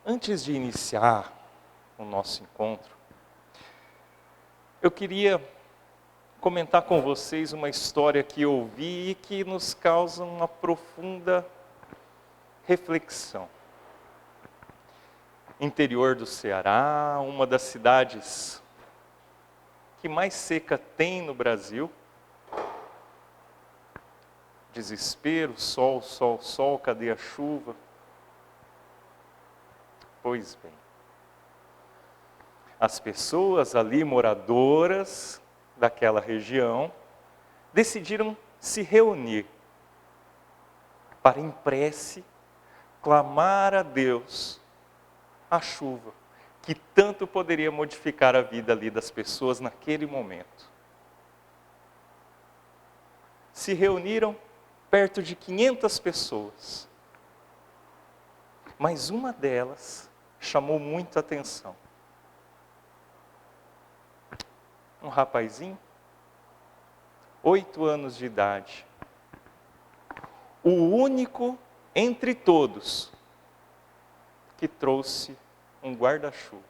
Antes de iniciar o nosso encontro, eu queria comentar com vocês uma história que eu ouvi e que nos causa uma profunda reflexão. Interior do Ceará, uma das cidades que mais seca tem no Brasil. Desespero, sol, sol, sol, cadê a chuva? Pois bem, as pessoas ali, moradoras daquela região, decidiram se reunir para, em prece, clamar a Deus a chuva, que tanto poderia modificar a vida ali das pessoas naquele momento. Se reuniram perto de 500 pessoas, mas uma delas chamou muita atenção. Um rapazinho, 8 anos de idade, o único entre todos que trouxe um guarda-chuva.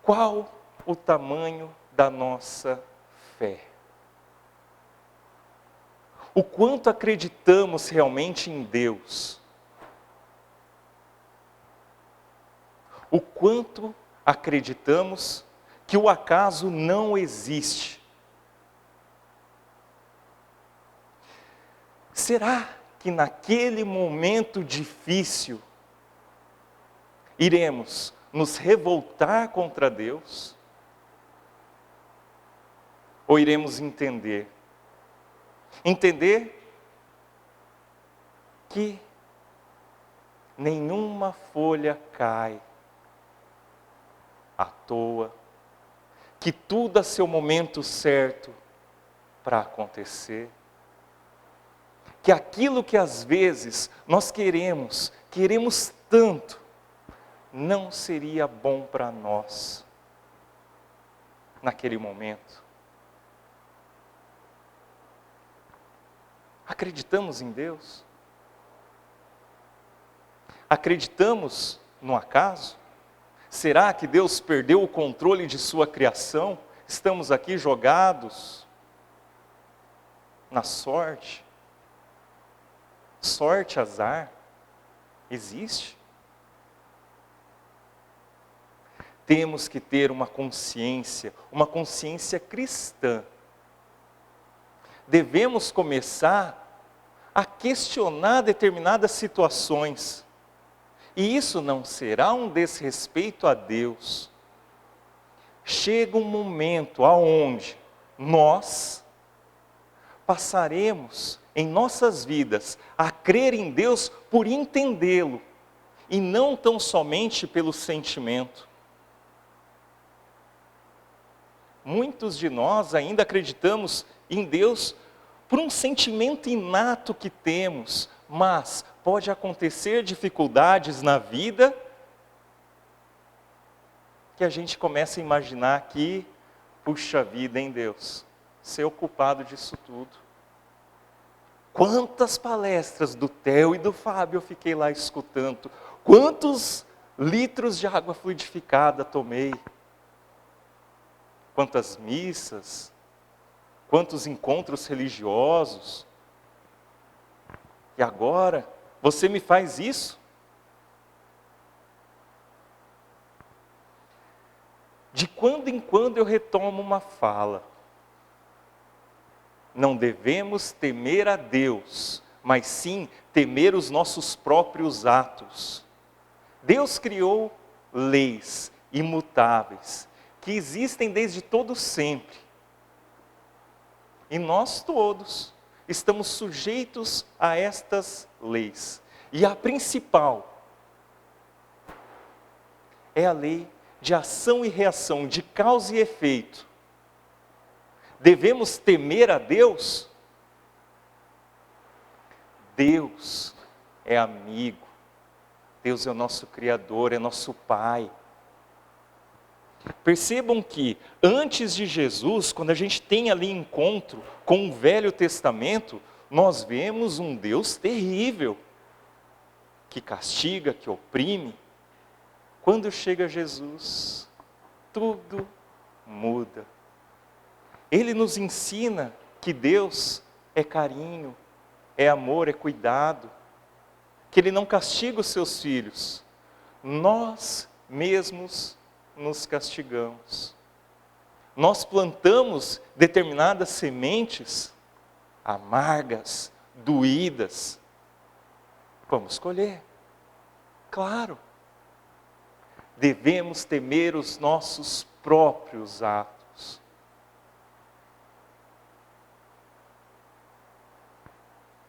Qual o tamanho da nossa fé? O quanto acreditamos realmente em Deus? O quanto acreditamos que o acaso não existe? Será que naquele momento difícil iremos nos revoltar contra Deus? Ou iremos entender que nenhuma folha cai à toa, que tudo a seu momento certo para acontecer, que aquilo que às vezes nós queremos tanto, não seria bom para nós naquele momento? Acreditamos em Deus? Acreditamos no acaso? Será que Deus perdeu o controle de sua criação? Estamos aqui jogados na sorte? Sorte, azar, existe? Temos que ter uma consciência cristã. Devemos começar a questionar determinadas situações. E isso não será um desrespeito a Deus. Chega um momento aonde nós passaremos em nossas vidas a crer em Deus por entendê-lo, e não tão somente pelo sentimento. Muitos de nós ainda acreditamos em Deus por um sentimento inato que temos, mas pode acontecer dificuldades na vida que a gente começa a imaginar que, puxa vida, hein, Deus, ser o culpado disso tudo. Quantas palestras do Theo e do Fábio eu fiquei lá escutando, quantos litros de água fluidificada tomei, quantas missas, quantos encontros religiosos, e agora você me faz isso? De quando em quando eu retomo uma fala. Não devemos temer a Deus, mas sim temer os nossos próprios atos. Deus criou leis imutáveis, que existem desde todo sempre. E nós todos estamos sujeitos a estas leis. E a principal é a lei de ação e reação, de causa e efeito. Devemos temer a Deus? Deus é amigo. Deus é o nosso Criador, é nosso Pai. Percebam que antes de Jesus, quando a gente tem ali encontro com o Velho Testamento, nós vemos um Deus terrível, que castiga, que oprime. Quando chega Jesus, tudo muda. Ele nos ensina que Deus é carinho, é amor, é cuidado, que Ele não castiga os seus filhos. Nós mesmos nos castigamos. Nós plantamos determinadas sementes amargas, doídas. Vamos colher, claro. Devemos temer os nossos próprios atos.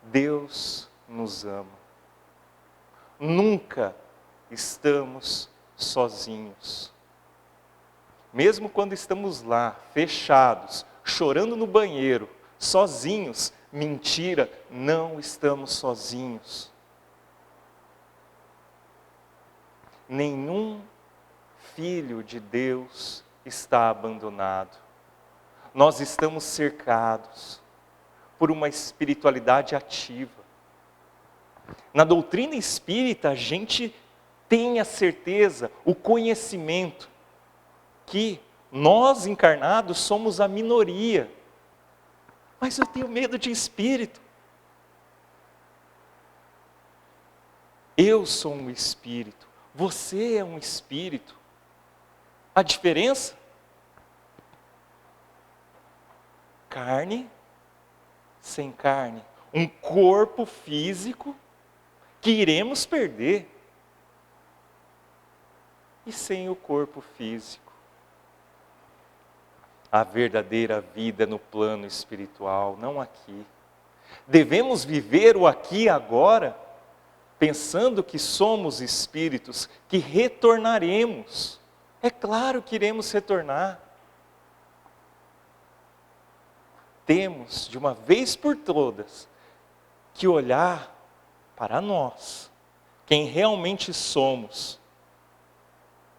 Deus nos ama. Nunca estamos sozinhos. Mesmo quando estamos lá, fechados, chorando no banheiro, sozinhos, mentira, não estamos sozinhos. Nenhum filho de Deus está abandonado. Nós estamos cercados por uma espiritualidade ativa. Na doutrina espírita, a gente tem a certeza, o conhecimento, que nós encarnados somos a minoria. Mas eu tenho medo de espírito. Eu sou um espírito, você é um espírito. A diferença? Carne sem carne. Um corpo físico que iremos perder. E sem o corpo físico. A verdadeira vida no plano espiritual, não aqui. Devemos viver o aqui e agora, pensando que somos espíritos, que retornaremos. É claro que iremos retornar. Temos, de uma vez por todas, que olhar para nós, quem realmente somos.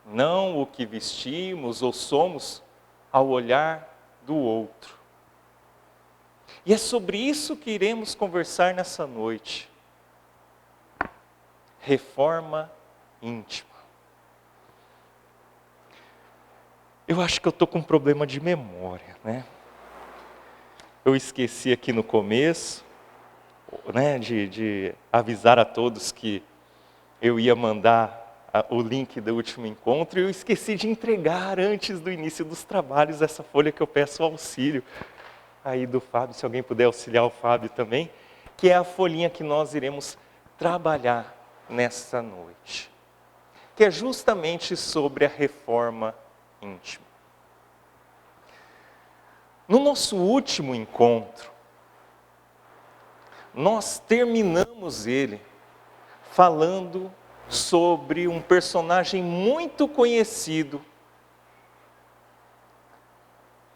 Não o que vestimos ou somos ao olhar do outro. E é sobre isso que iremos conversar nessa noite. Reforma íntima. Eu acho que eu estou com um problema de memória, né? Eu esqueci aqui no começo, né, de avisar a todos que eu ia mandar o link do último encontro, e eu esqueci de entregar antes do início dos trabalhos essa folha que eu peço auxílio aí do Fábio, se alguém puder auxiliar o Fábio também, que é a folhinha que nós iremos trabalhar nessa noite, que é justamente sobre a reforma íntima. No nosso último encontro, nós terminamos ele falando sobre um personagem muito conhecido,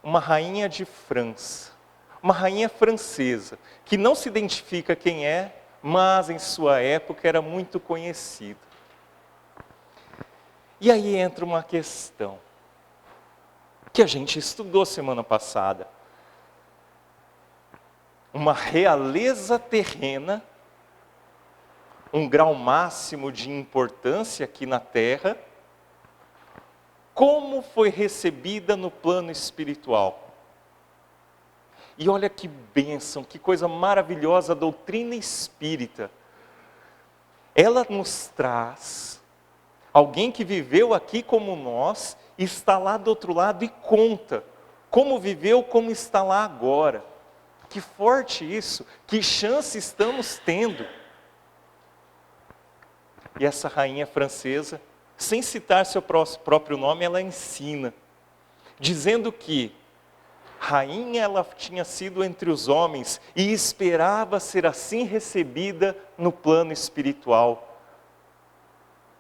uma rainha de França, uma rainha francesa, que não se identifica quem é, mas em sua época era muito conhecida. E aí entra uma questão, que a gente estudou semana passada. Uma realeza terrena, um grau máximo de importância aqui na Terra, como foi recebida no plano espiritual. E olha que bênção, que coisa maravilhosa a doutrina espírita. Ela nos traz alguém que viveu aqui como nós, está lá do outro lado e conta como viveu, como está lá agora. Que forte isso, que chance estamos tendo. E essa rainha francesa, sem citar seu próprio nome, ela ensina, dizendo que rainha ela tinha sido entre os homens e esperava ser assim recebida no plano espiritual.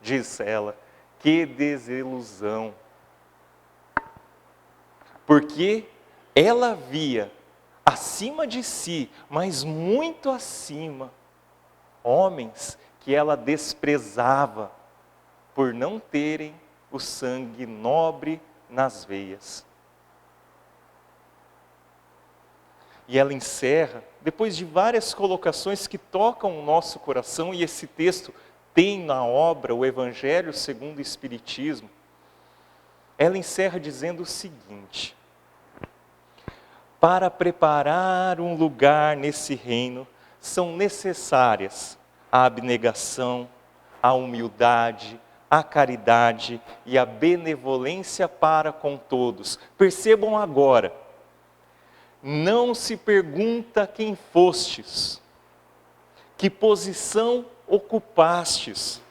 Diz ela, que desilusão. Porque ela via acima de si, mas muito acima, homens que ela desprezava por não terem o sangue nobre nas veias. E ela encerra, depois de várias colocações que tocam o nosso coração, e esse texto tem na obra o Evangelho segundo o Espiritismo, ela encerra dizendo o seguinte: para preparar um lugar nesse reino, são necessárias a abnegação, a humildade, a caridade e a benevolência para com todos. Percebam agora, não se pergunta quem fostes, que posição ocupastes,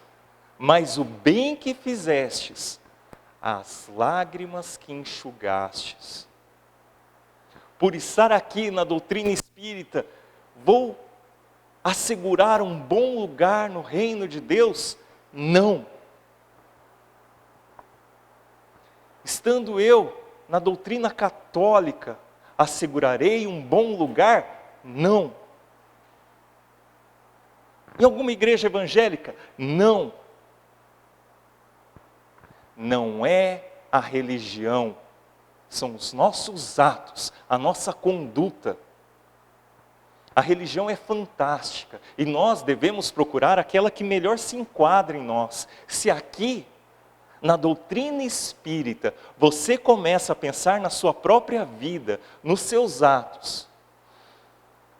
mas o bem que fizestes, as lágrimas que enxugastes. Por estar aqui na doutrina espírita, vou assegurar um bom lugar no reino de Deus? Não. Estando eu na doutrina católica, assegurarei um bom lugar? Não. Em alguma igreja evangélica? Não. Não é a religião, são os nossos atos, a nossa conduta. A religião é fantástica e nós devemos procurar aquela que melhor se enquadra em nós. Se aqui, na doutrina espírita, você começa a pensar na sua própria vida, nos seus atos,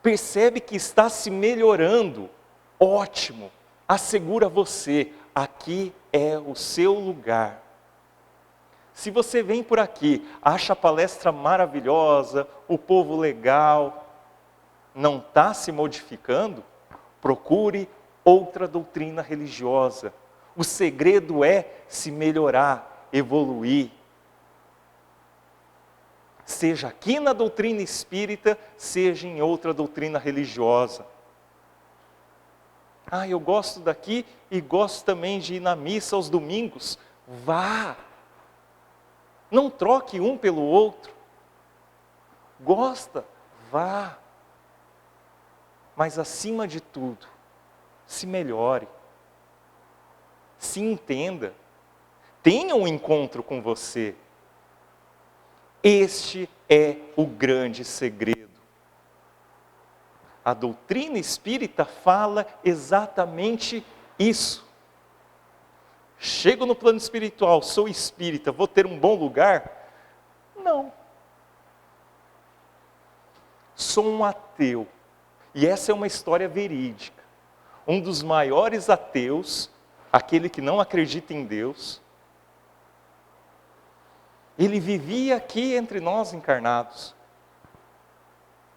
percebe que está se melhorando, ótimo, assegura você, aqui é o seu lugar. Se você vem por aqui, acha a palestra maravilhosa, o povo legal, não está se modificando, procure outra doutrina religiosa. O segredo é se melhorar, evoluir. Seja aqui na doutrina espírita, seja em outra doutrina religiosa. Ah, eu gosto daqui e gosto também de ir na missa aos domingos. Vá! Não troque um pelo outro. Gosta? Vá. Mas acima de tudo, se melhore. Se entenda. Tenha um encontro com você. Este é o grande segredo. A doutrina espírita fala exatamente isso. Chego no plano espiritual, sou espírita, vou ter um bom lugar? Não. Sou um ateu. E essa é uma história verídica. Um dos maiores ateus, aquele que não acredita em Deus, ele vivia aqui entre nós encarnados.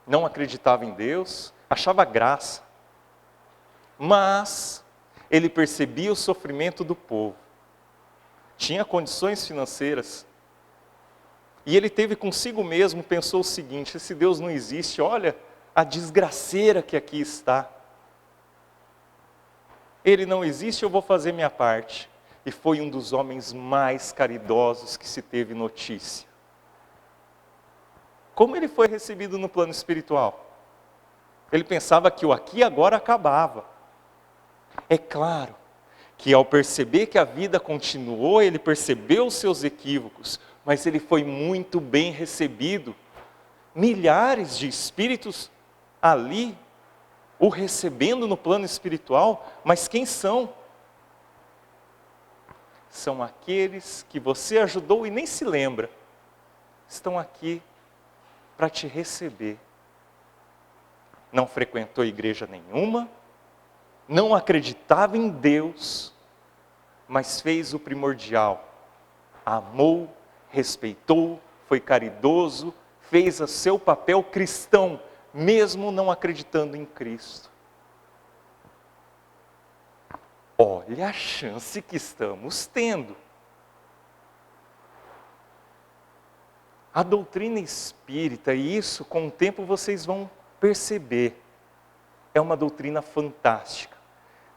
Não acreditava em Deus, achava graça. Mas ele percebia o sofrimento do povo. Tinha condições financeiras. E ele teve consigo mesmo, pensou o seguinte: se Deus não existe, olha a desgraceira que aqui está. Ele não existe, eu vou fazer minha parte. E foi um dos homens mais caridosos que se teve notícia. Como ele foi recebido no plano espiritual? Ele pensava que o aqui e agora acabava. É claro que ao perceber que a vida continuou, ele percebeu os seus equívocos, mas ele foi muito bem recebido. Milhares de espíritos ali, o recebendo no plano espiritual, mas quem são? São aqueles que você ajudou e nem se lembra. Estão aqui para te receber. Não frequentou igreja nenhuma, não acreditava em Deus, mas fez o primordial. Amou, respeitou, foi caridoso, fez o seu papel cristão, mesmo não acreditando em Cristo. Olha a chance que estamos tendo. A doutrina espírita, e isso com o tempo vocês vão perceber, é uma doutrina fantástica.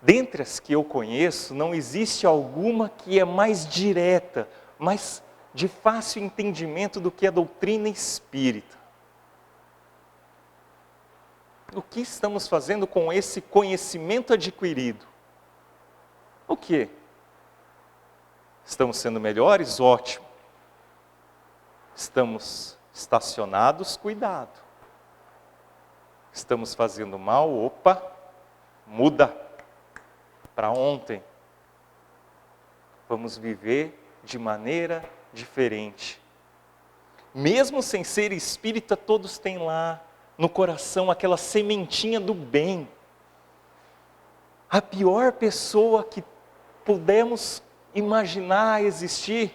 Dentre as que eu conheço, não existe alguma que é mais direta, mais de fácil entendimento do que a doutrina espírita. O que estamos fazendo com esse conhecimento adquirido? O quê? Estamos sendo melhores? Ótimo. Estamos estacionados? Cuidado. Estamos fazendo mal, opa, muda para ontem. Vamos viver de maneira diferente. Mesmo sem ser espírita, todos têm lá no coração aquela sementinha do bem. A pior pessoa que pudemos imaginar existir,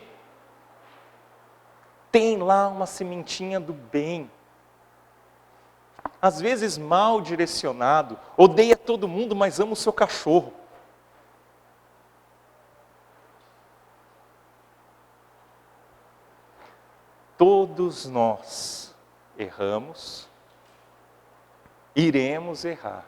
tem lá uma sementinha do bem. Às vezes mal direcionado, odeia todo mundo, mas ama o seu cachorro. Todos nós erramos, iremos errar,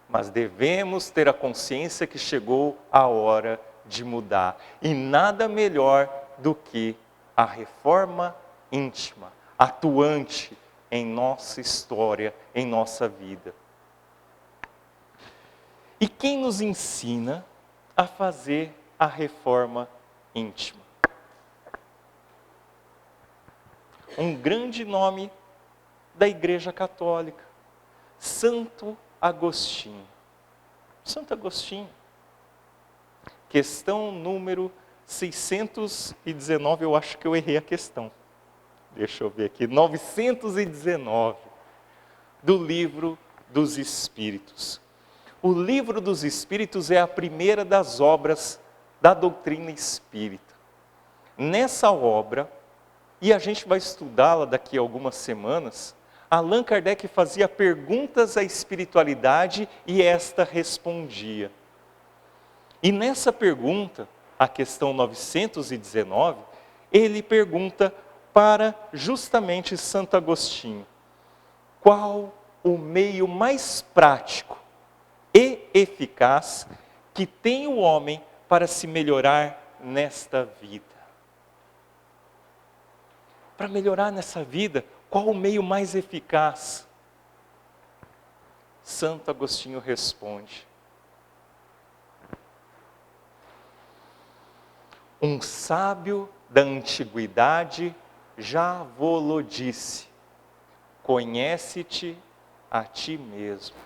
mas devemos ter a consciência que chegou a hora de mudar. E nada melhor do que a reforma íntima, atuante em nossa história, em nossa vida. E quem nos ensina a fazer a reforma íntima? Um grande nome da Igreja Católica, Santo Agostinho. Santo Agostinho. Questão número 619, eu acho que eu errei a questão. Deixa eu ver aqui, 919, do Livro dos Espíritos. O Livro dos Espíritos é a primeira das obras da doutrina espírita. Nessa obra, e a gente vai estudá-la daqui a algumas semanas, Allan Kardec fazia perguntas à espiritualidade e esta respondia. E nessa pergunta, a questão 919, ele pergunta para justamente Santo Agostinho: qual o meio mais prático e eficaz que tem o homem para se melhorar nesta vida? Para melhorar nessa vida, qual o meio mais eficaz? Santo Agostinho responde: um sábio da antiguidade já vô-lo disse: conhece-te a ti mesmo.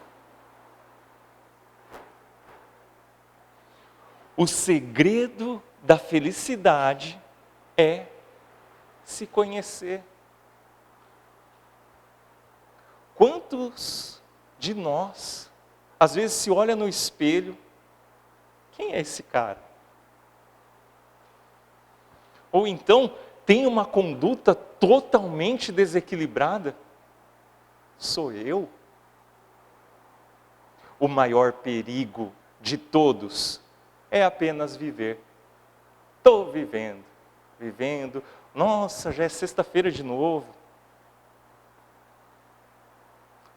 O segredo da felicidade é se conhecer. Quantos de nós, às vezes, se olha no espelho, quem é esse cara? Ou então, tem uma conduta totalmente desequilibrada? Sou eu? O maior perigo de todos é apenas viver. Estou vivendo. Nossa, já é sexta-feira de novo.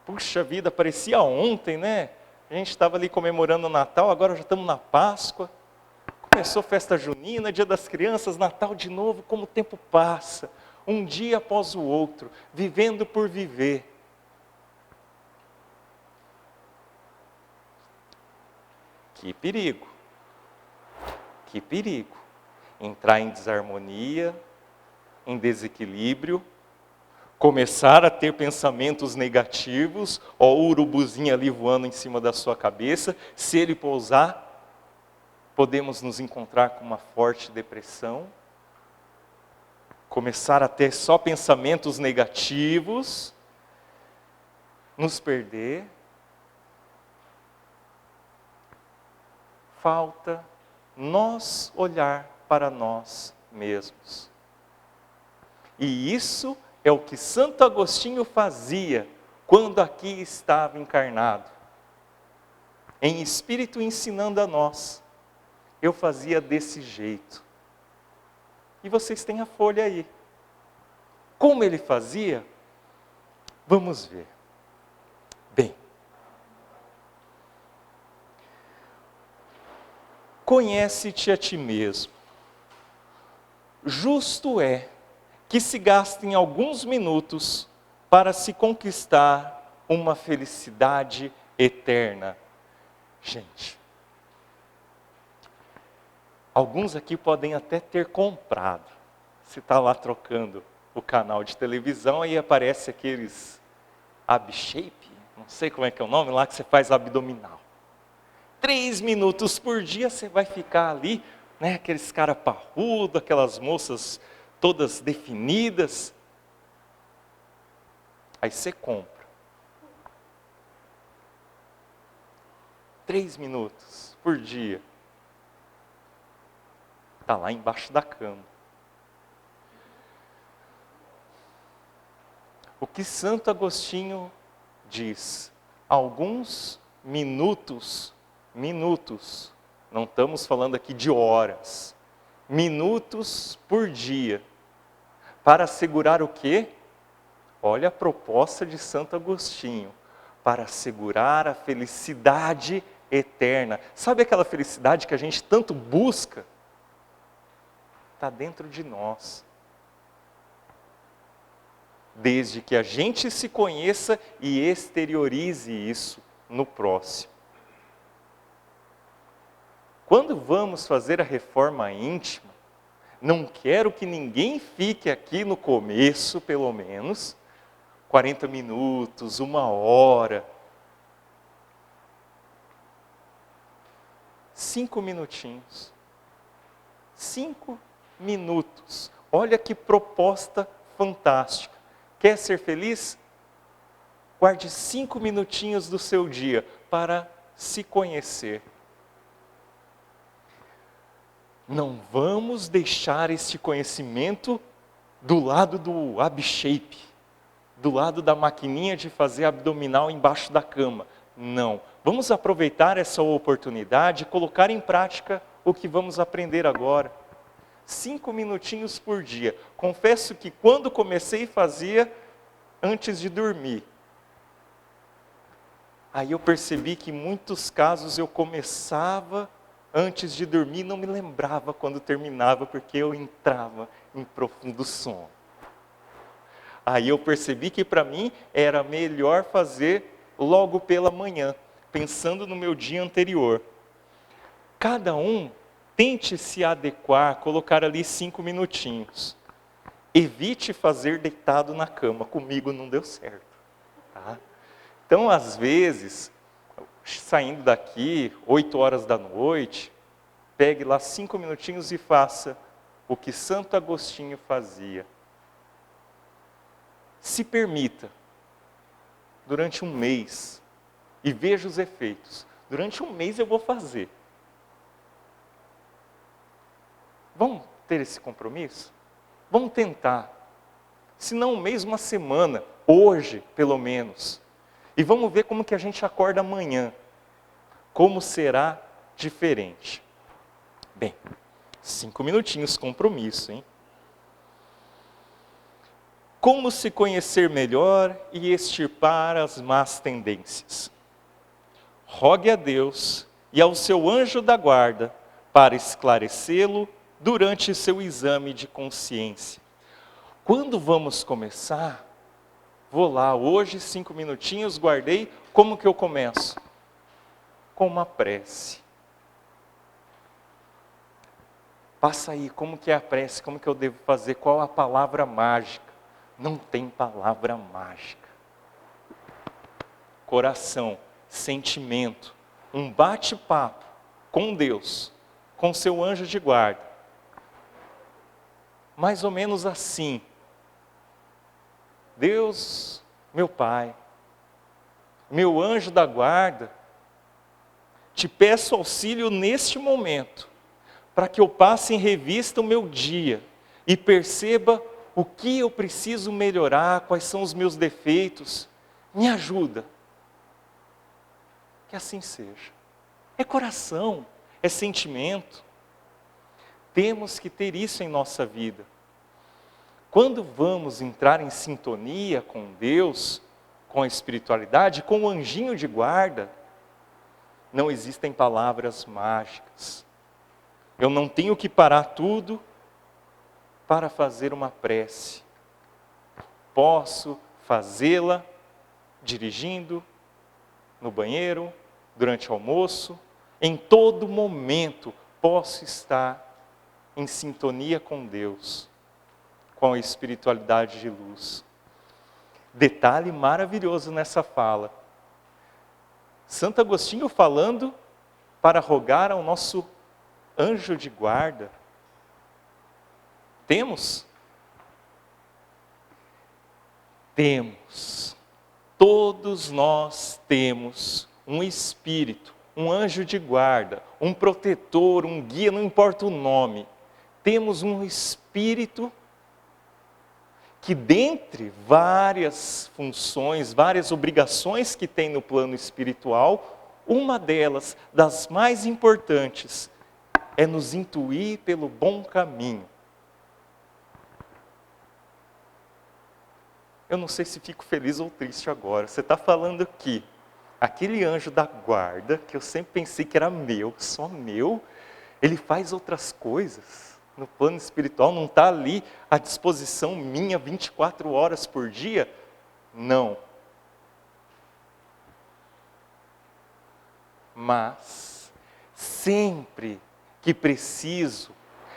Puxa vida, parecia ontem, né? A gente estava ali comemorando o Natal, agora já estamos na Páscoa. Começou festa junina, Dia das Crianças, Natal de novo, como o tempo passa. Um dia após o outro, vivendo por viver. Que perigo. Que perigo. Entrar em desarmonia, em desequilíbrio, começar a ter pensamentos negativos, ó, o urubuzinho ali voando em cima da sua cabeça, se ele pousar, podemos nos encontrar com uma forte depressão, começar a ter só pensamentos negativos, nos perder. Falta nós olhar para nós mesmos. E isso é o que Santo Agostinho fazia quando aqui estava encarnado. Em espírito ensinando a nós. Eu fazia desse jeito. E vocês têm a folha aí. Como ele fazia? Vamos ver. Bem. Conhece-te a ti mesmo. Justo é que se gastem alguns minutos para se conquistar uma felicidade eterna. Gente, alguns aqui podem até ter comprado. Você está lá trocando o canal de televisão, aí aparece aqueles ab shape, não sei como é que é o nome lá, que você faz abdominal. 3 minutos por dia você vai ficar ali, né, aqueles cara parrudo, aquelas moças todas definidas. Aí você compra. 3 minutos por dia. Está lá embaixo da cama. O que Santo Agostinho diz? Alguns minutos, não estamos falando aqui de horas, minutos por dia, para assegurar o quê? Olha a proposta de Santo Agostinho, para assegurar a felicidade eterna. Sabe aquela felicidade que a gente tanto busca? Está dentro de nós. Desde que a gente se conheça e exteriorize isso no próximo. Quando vamos fazer a reforma íntima, não quero que ninguém fique aqui no começo, pelo menos, 40 minutos, 1 hora. 5 minutinhos. 5 minutos. Olha que proposta fantástica. Quer ser feliz? Guarde 5 minutinhos do seu dia para se conhecer. Não vamos deixar este conhecimento do lado do ab shape, do lado da maquininha de fazer abdominal embaixo da cama. Não. Vamos aproveitar essa oportunidade e colocar em prática o que vamos aprender agora. 5 minutinhos por dia. Confesso que quando comecei fazia antes de dormir. Aí eu percebi que em muitos casos eu começava antes de dormir, não me lembrava quando terminava, porque eu entrava em profundo sono. Aí eu percebi que para mim era melhor fazer logo pela manhã, pensando no meu dia anterior. Cada um tente se adequar, colocar ali 5 minutinhos. Evite fazer deitado na cama, comigo não deu certo. Tá? Então, às vezes, saindo daqui, 8 horas da noite, pegue lá 5 minutinhos e faça o que Santo Agostinho fazia. Se permita, durante 1 mês, e veja os efeitos. Durante 1 mês eu vou fazer. Vamos ter esse compromisso? Vamos tentar. Se não 1 mês, 1 semana. Hoje, pelo menos. E vamos ver como que a gente acorda amanhã. Como será diferente. Bem, 5 minutinhos, compromisso, hein? Como se conhecer melhor e extirpar as más tendências? Rogue a Deus e ao seu anjo da guarda para esclarecê-lo durante seu exame de consciência. Quando vamos começar? Vou lá, hoje 5 minutinhos, guardei. Como que eu começo? Com uma prece. Passa aí, como que é a prece? Como que eu devo fazer? Qual a palavra mágica? Não tem palavra mágica. Coração, sentimento, um bate-papo com Deus, com seu anjo de guarda. Mais ou menos assim. Deus, meu Pai, meu anjo da guarda, te peço auxílio neste momento, para que eu passe em revista o meu dia e perceba o que eu preciso melhorar, quais são os meus defeitos. Me ajuda. Que assim seja. É coração, é sentimento. Temos que ter isso em nossa vida. Quando vamos entrar em sintonia com Deus, com a espiritualidade, com o anjinho de guarda, não existem palavras mágicas. Eu não tenho que parar tudo para fazer uma prece. Posso fazê-la dirigindo, no banheiro, durante o almoço. Em todo momento posso estar em sintonia com Deus, com a espiritualidade de luz. Detalhe maravilhoso nessa fala. Santo Agostinho falando para rogar ao nosso anjo de guarda. Temos? Temos. Todos nós temos um espírito, um anjo de guarda, um protetor, um guia, não importa o nome. Temos um espírito que, dentre várias funções, várias obrigações que tem no plano espiritual, uma delas, das mais importantes, é nos intuir pelo bom caminho. Eu não sei se fico feliz ou triste agora. Você está falando que aquele anjo da guarda, que eu sempre pensei que era meu, só meu, ele faz outras coisas no plano espiritual, não está ali à disposição minha 24 horas por dia? Não. Mas, sempre que preciso,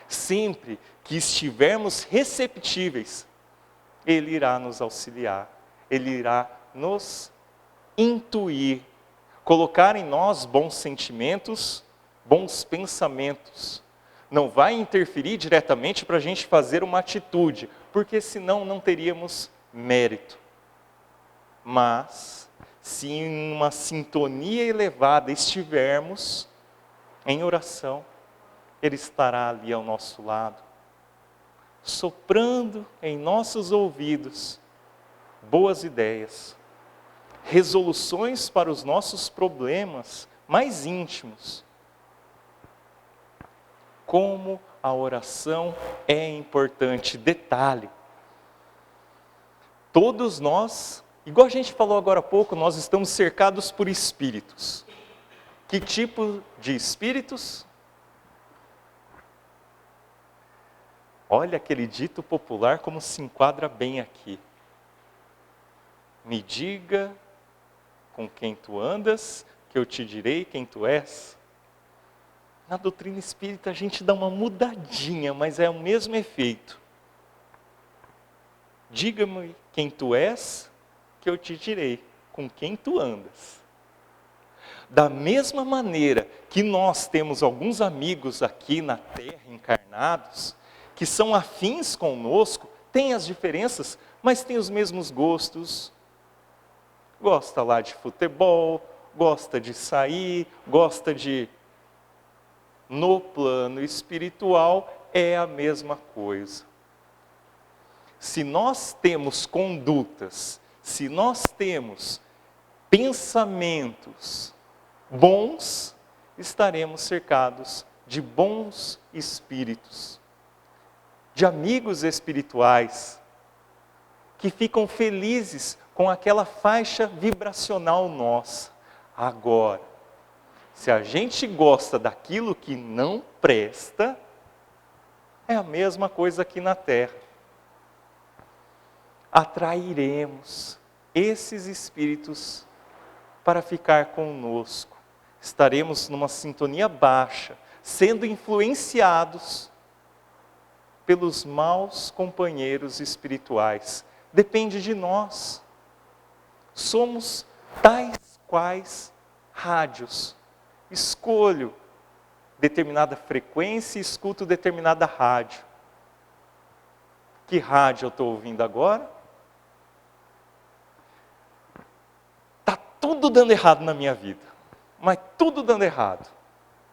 sempre que estivermos receptíveis, Ele irá nos auxiliar, Ele irá nos intuir, colocar em nós bons sentimentos, bons pensamentos. Não vai interferir diretamente para a gente fazer uma atitude, porque senão não teríamos mérito. Mas, se em uma sintonia elevada estivermos em oração, Ele estará ali ao nosso lado, soprando em nossos ouvidos boas ideias, resoluções para os nossos problemas mais íntimos. Como a oração é importante. Detalhe, todos nós, igual a gente falou agora há pouco, nós estamos cercados por espíritos. Que tipo de espíritos? Olha aquele dito popular como se enquadra bem aqui. Me diga com quem tu andas, que eu te direi quem tu és. Na doutrina espírita a gente dá uma mudadinha, mas é o mesmo efeito. Diga-me quem tu és, que eu te direi com quem tu andas. Da mesma maneira que nós temos alguns amigos aqui na Terra, encarnados, que são afins conosco, tem as diferenças, mas tem os mesmos gostos. Gosta lá de futebol, gosta de sair, gosta de... No plano espiritual é a mesma coisa. Se nós temos condutas, se nós temos pensamentos bons, estaremos cercados de bons espíritos, de amigos espirituais, que ficam felizes com aquela faixa vibracional nossa. Agora, se a gente gosta daquilo que não presta, é a mesma coisa aqui na Terra. Atrairemos esses espíritos para ficar conosco. Estaremos numa sintonia baixa, sendo influenciados pelos maus companheiros espirituais. Depende de nós. Somos tais quais rádios. Escolho determinada frequência e escuto determinada rádio. Que rádio eu estou ouvindo agora? Está tudo dando errado na minha vida. Mas tudo dando errado.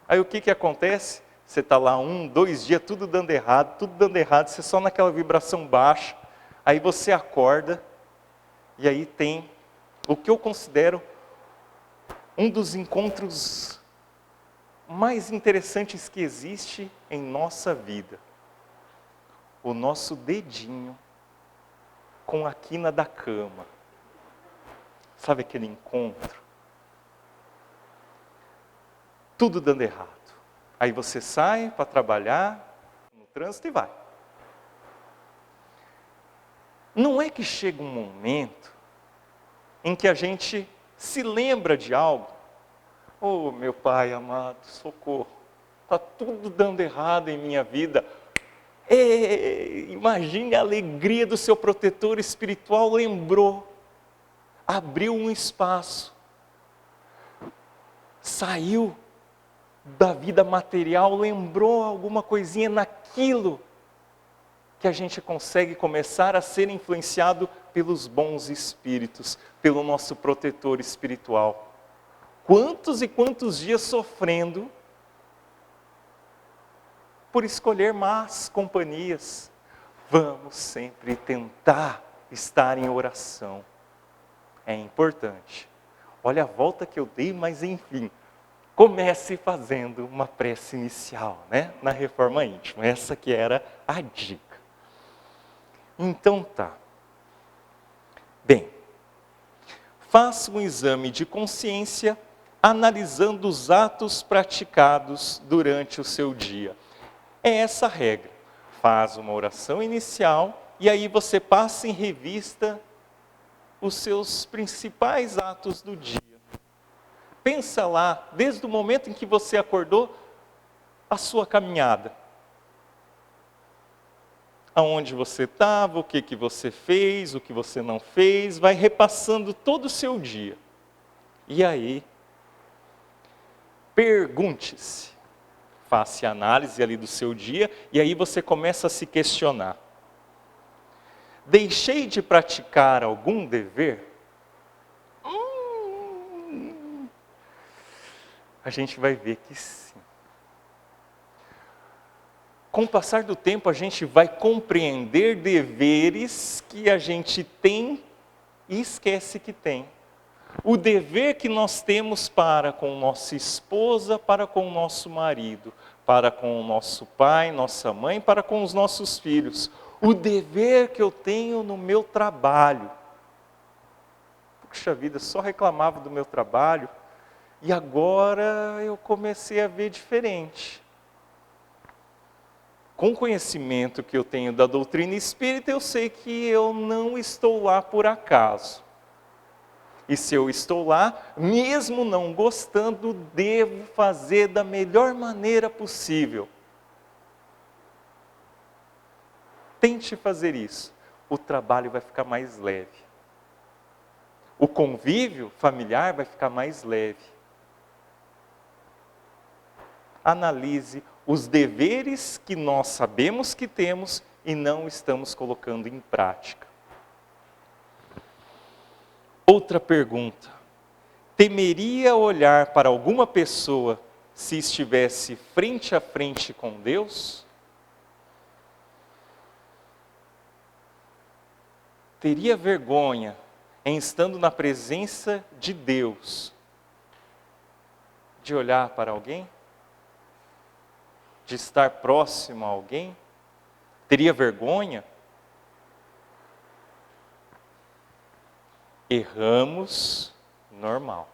Aí o que acontece? Você está lá 1, 2 dias, tudo dando errado, você só naquela vibração baixa. Aí você acorda e aí tem o que eu considero um dos encontros mais interessantes que existe em nossa vida. O nosso dedinho com a quina da cama. Sabe aquele encontro? Tudo dando errado. Aí você sai para trabalhar no trânsito e vai. Não é que chega um momento em que a gente se lembra de algo. Oh, meu Pai amado, socorro. Está tudo dando errado em minha vida. Imagine a alegria do seu protetor espiritual, lembrou. abriu um espaço, saiu da vida material, lembrou alguma coisinha naquilo que a gente consegue começar a ser influenciado pelos bons espíritos, pelo nosso protetor espiritual. Quantos e quantos dias sofrendo por escolher más companhias. Vamos sempre tentar estar em oração. É importante. Olha a volta que eu dei, mas enfim, comece fazendo uma prece inicial, né? Na reforma íntima. Essa que era a dica. Então tá. Bem, faça um exame de consciência analisando os atos praticados durante o seu dia. É essa a regra. Faz uma oração inicial e aí você passa em revista os seus principais atos do dia. Pensa lá, desde o momento em que você acordou, a sua caminhada. Aonde você estava, o que você fez, o que você não fez, vai repassando todo o seu dia. E aí, pergunte-se, faça a análise ali do seu dia, e aí você começa a se questionar. Deixei de praticar algum dever? A gente vai ver que sim. Com o passar do tempo, a gente vai compreender deveres que a gente tem e esquece que tem. O dever que nós temos para com nossa esposa, para com o nosso marido, para com o nosso pai, nossa mãe, para com os nossos filhos. O dever que eu tenho no meu trabalho. Puxa vida, só reclamava do meu trabalho e agora eu comecei a ver diferente. Com o conhecimento que eu tenho da doutrina espírita, eu sei que eu não estou lá por acaso. E se eu estou lá, mesmo não gostando, devo fazer da melhor maneira possível. Tente fazer isso. O trabalho vai ficar mais leve. O convívio familiar vai ficar mais leve. Analise os deveres que nós sabemos que temos e não estamos colocando em prática. Outra pergunta. Temeria olhar para alguma pessoa se estivesse frente a frente com Deus? Teria vergonha em estando na presença de Deus de olhar para alguém? De estar próximo a alguém? Teria vergonha? Erramos, normal.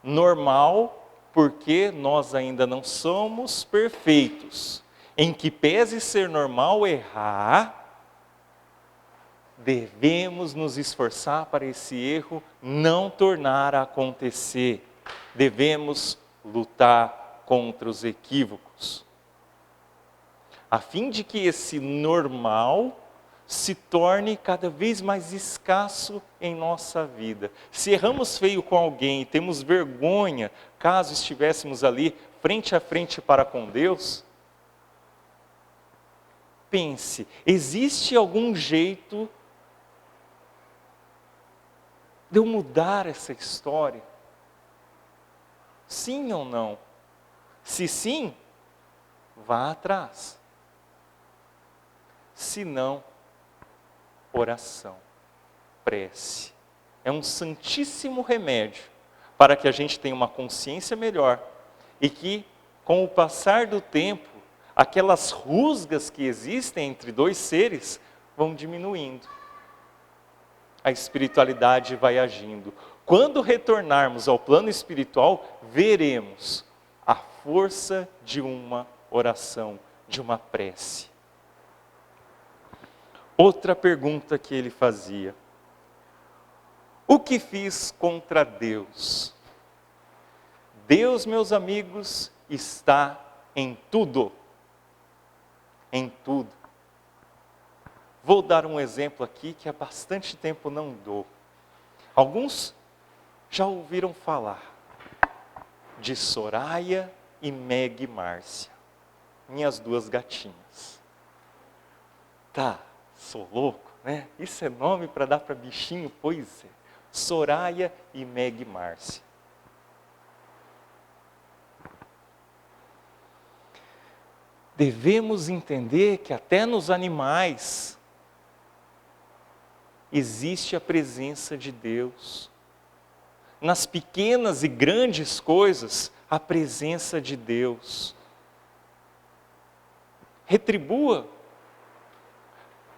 Normal porque nós ainda não somos perfeitos. Em que pese ser normal errar, devemos nos esforçar para esse erro não tornar a acontecer. Devemos lutar contra os equívocos. A fim de que esse normal se torne cada vez mais escasso em nossa vida. Se erramos feio com alguém e temos vergonha, caso estivéssemos ali frente a frente para com Deus, pense, existe algum jeito de eu mudar essa história? Sim ou não? Se sim, vá atrás. Se não, oração, prece. É um santíssimo remédio para que a gente tenha uma consciência melhor e que, com o passar do tempo, aquelas rusgas que existem entre dois seres vão diminuindo. A espiritualidade vai agindo. Quando retornarmos ao plano espiritual, veremos a força de uma oração, de uma prece. Outra pergunta que ele fazia. O que fiz contra Deus? Deus, meus amigos, está em tudo. Em tudo. Vou dar um exemplo aqui que há bastante tempo não dou. Alguns já ouviram falar de Soraya e Meg Márcia, minhas duas gatinhas. Tá, sou louco, né? Isso é nome para dar para bichinho? Pois é. Soraya e Meg Márcia. Devemos entender que até nos animais existe a presença de Deus. Nas pequenas e grandes coisas, a presença de Deus. Retribua.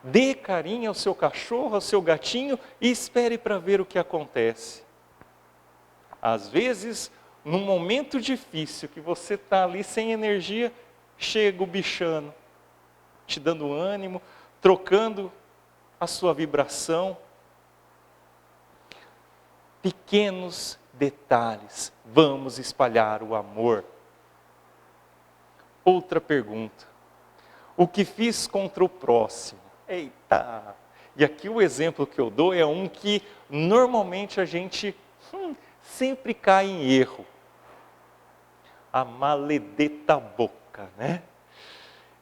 Dê carinho ao seu cachorro, ao seu gatinho e espere para ver o que acontece. Às vezes, num momento difícil que você está ali sem energia, chega o bichano, te dando ânimo, trocando a sua vibração. Pequenos detalhes, vamos espalhar o amor. Outra pergunta, o que fiz contra o próximo? Eita! E aqui o exemplo que eu dou é um que normalmente a gente sempre cai em erro. A maledeta boca, né?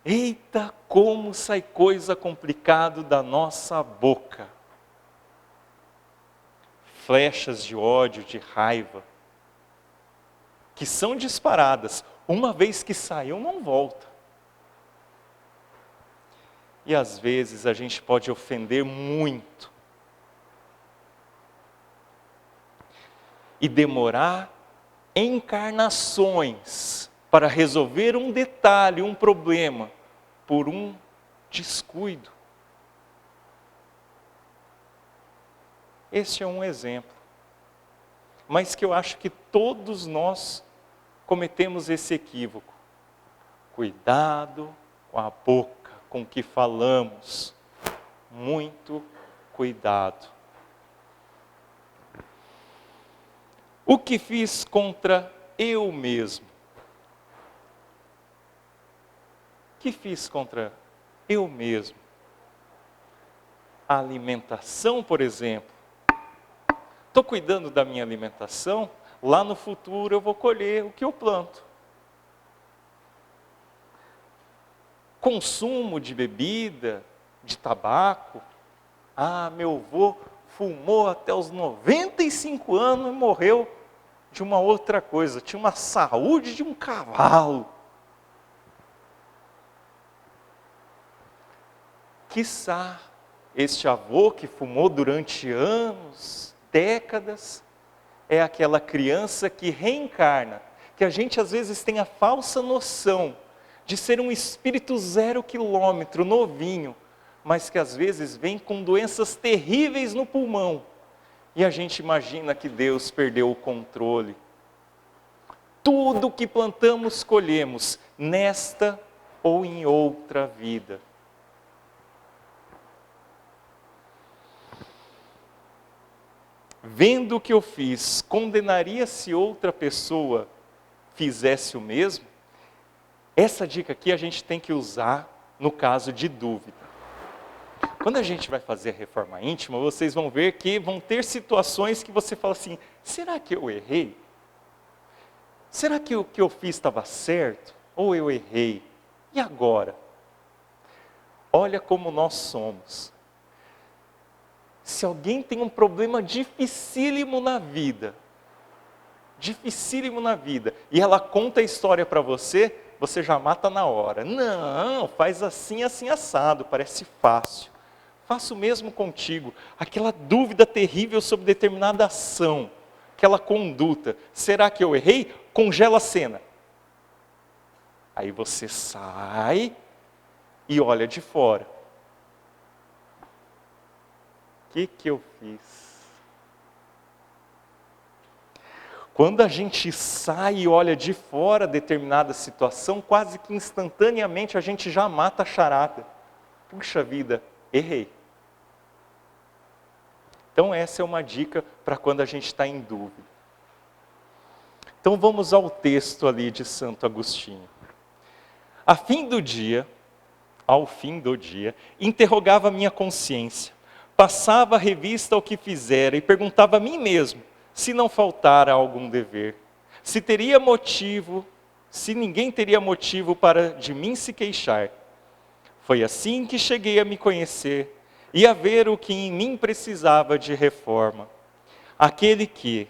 Eita, como sai coisa complicada da nossa boca. Flechas de ódio, de raiva, que são disparadas. Uma vez que saiu, não volta. E às vezes a gente pode ofender muito. E demorar encarnações para resolver um detalhe, um problema, por um descuido. Este é um exemplo. Mas que eu acho que todos nós cometemos esse equívoco. Cuidado com a boca, com o que falamos. Muito cuidado. O que fiz contra eu mesmo? O que fiz contra eu mesmo? A alimentação, por exemplo. Estou cuidando da minha alimentação, lá no futuro eu vou colher o que eu planto. Consumo de bebida, de tabaco. Ah, meu avô fumou até os 95 anos e morreu de uma outra coisa. Tinha uma saúde de um cavalo. Quiçá este avô que fumou durante anos, décadas, é aquela criança que reencarna, que a gente às vezes tem a falsa noção de ser um espírito 0 quilômetro, novinho, mas que às vezes vem com doenças terríveis no pulmão, e a gente imagina que Deus perdeu o controle. Tudo que plantamos, colhemos, nesta ou em outra vida. Vendo o que eu fiz, condenaria se outra pessoa fizesse o mesmo? Essa dica aqui a gente tem que usar no caso de dúvida. Quando a gente vai fazer a reforma íntima, vocês vão ver que vão ter situações que você fala assim, será que eu errei? Será que o que eu fiz estava certo? Ou eu errei? E agora? Olha como nós somos. Se alguém tem um problema dificílimo na vida, e ela conta a história para você, você já mata na hora. Não, faz assim, assim, assado, parece fácil. Faça o mesmo contigo. Aquela dúvida terrível sobre determinada ação, aquela conduta. Será que eu errei? Congela a cena. Aí você sai e olha de fora. O que eu fiz? Quando a gente sai e olha de fora determinada situação, quase que instantaneamente a gente já mata a charada. Puxa vida, errei. Então essa é uma dica para quando a gente está em dúvida. Então vamos ao texto ali de Santo Agostinho. Ao fim do dia, interrogava a minha consciência, passava a revista ao que fizera e perguntava a mim mesmo se não faltara algum dever, se ninguém teria motivo para de mim se queixar. Foi assim que cheguei a me conhecer e a ver o que em mim precisava de reforma. Aquele que,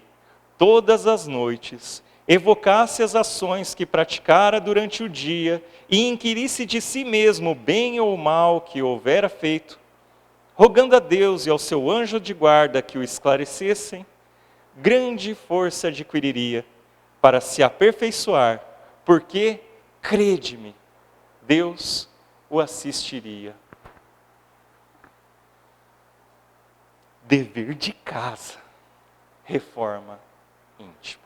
todas as noites, evocasse as ações que praticara durante o dia e inquirisse de si mesmo bem ou mal que houvera feito, rogando a Deus e ao seu anjo de guarda que o esclarecessem, grande força adquiriria para se aperfeiçoar, porque, crede-me, Deus o assistiria. Dever de casa, reforma íntima.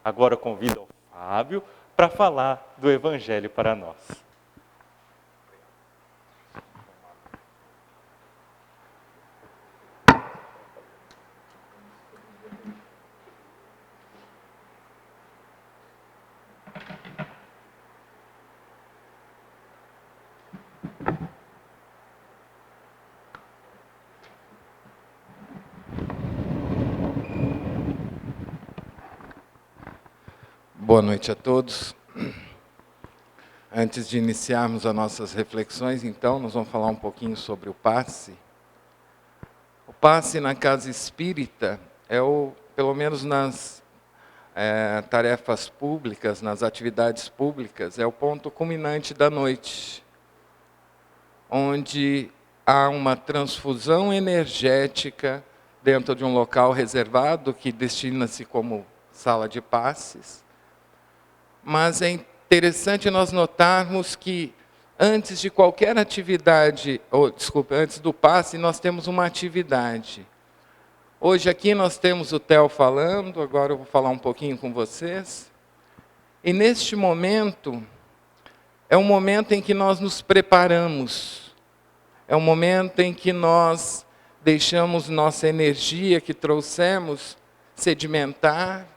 Agora eu convido o Fábio para falar do Evangelho para nós. Boa noite a todos. Antes de iniciarmos as nossas reflexões, então, nós vamos falar um pouquinho sobre o passe. O passe na casa espírita pelo menos nas tarefas públicas, nas atividades públicas, é o ponto culminante da noite, onde há uma transfusão energética dentro de um local reservado que destina-se como sala de passes. Mas é interessante nós notarmos que antes de qualquer atividade, antes do passe, nós temos uma atividade. Hoje aqui nós temos o Theo falando, agora eu vou falar um pouquinho com vocês. E neste momento, é um momento em que nós nos preparamos. É um momento em que nós deixamos nossa energia que trouxemos sedimentar.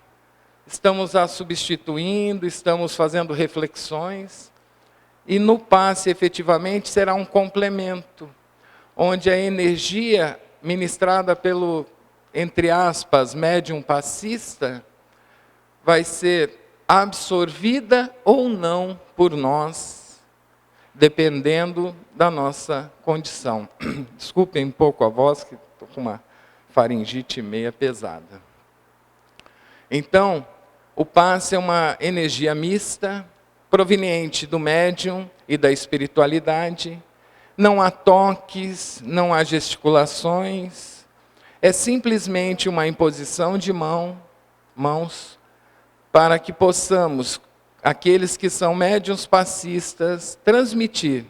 Estamos a substituindo, estamos fazendo reflexões. E no passe, efetivamente, será um complemento, onde a energia ministrada pelo, entre aspas, médium passista, vai ser absorvida ou não por nós, dependendo da nossa condição. Desculpem um pouco a voz, que estou com uma faringite meia pesada. Então, o passe é uma energia mista, proveniente do médium e da espiritualidade. Não há toques, não há gesticulações. É simplesmente uma imposição de mãos, para que possamos, aqueles que são médiuns passistas, transmitir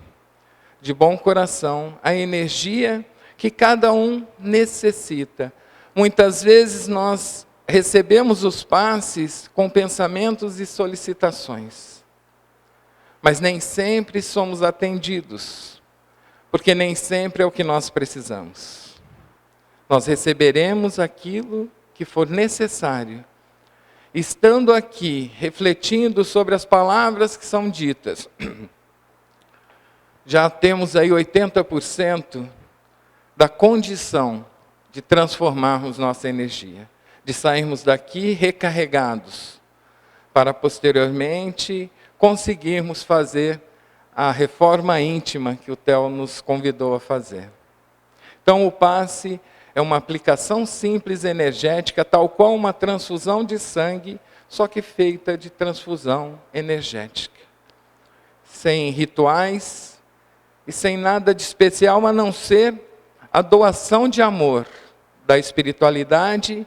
de bom coração a energia que cada um necessita. Muitas vezes nós recebemos os passes com pensamentos e solicitações, mas nem sempre somos atendidos, porque nem sempre é o que nós precisamos. Nós receberemos aquilo que for necessário. Estando aqui, refletindo sobre as palavras que são ditas, já temos aí 80% da condição de transformarmos nossa energia, de sairmos daqui recarregados, para posteriormente conseguirmos fazer a reforma íntima que o Theo nos convidou a fazer. Então o passe é uma aplicação simples energética, tal qual uma transfusão de sangue, só que feita de transfusão energética. Sem rituais e sem nada de especial, a não ser a doação de amor da espiritualidade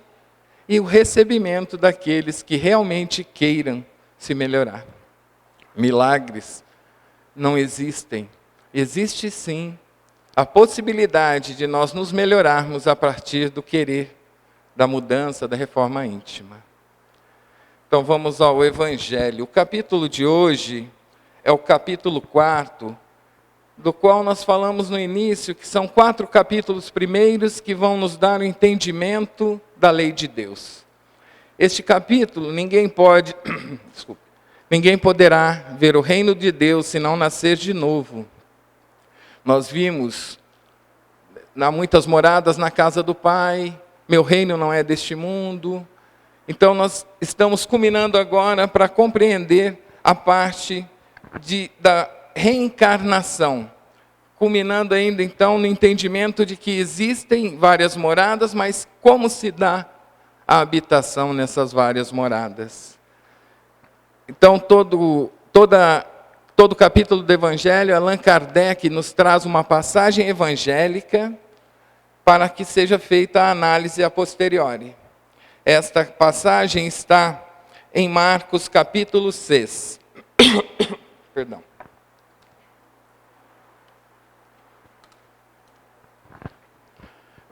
e o recebimento daqueles que realmente queiram se melhorar. Milagres não existem. Existe sim a possibilidade de nós nos melhorarmos a partir do querer, da mudança, da reforma íntima. Então vamos ao Evangelho. O capítulo de hoje é o capítulo 4, do qual nós falamos no início, que são 4 capítulos primeiros que vão nos dar o entendimento da lei de Deus. Este capítulo, ninguém poderá ver o reino de Deus se não nascer de novo. Nós vimos há muitas moradas na casa do Pai, meu reino não é deste mundo. Então nós estamos culminando agora para compreender a parte da reencarnação, culminando ainda então no entendimento de que existem várias moradas, mas como se dá a habitação nessas várias moradas. Então todo o capítulo do Evangelho, Allan Kardec nos traz uma passagem evangélica para que seja feita a análise a posteriori. Esta passagem está em Marcos capítulo 6. Perdão.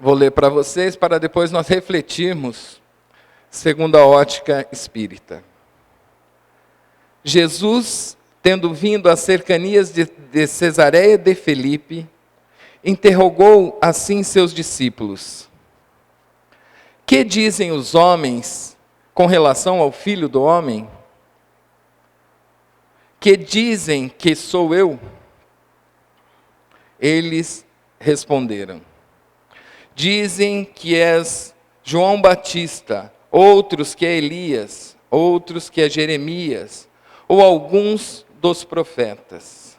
Vou ler para vocês, para depois nós refletirmos, segundo a ótica espírita. Jesus, tendo vindo às cercanias de Cesareia de Filipe, interrogou assim seus discípulos: que dizem os homens com relação ao Filho do Homem? Que dizem que sou eu? Eles responderam: dizem que és João Batista, outros que é Elias, outros que é Jeremias, ou alguns dos profetas.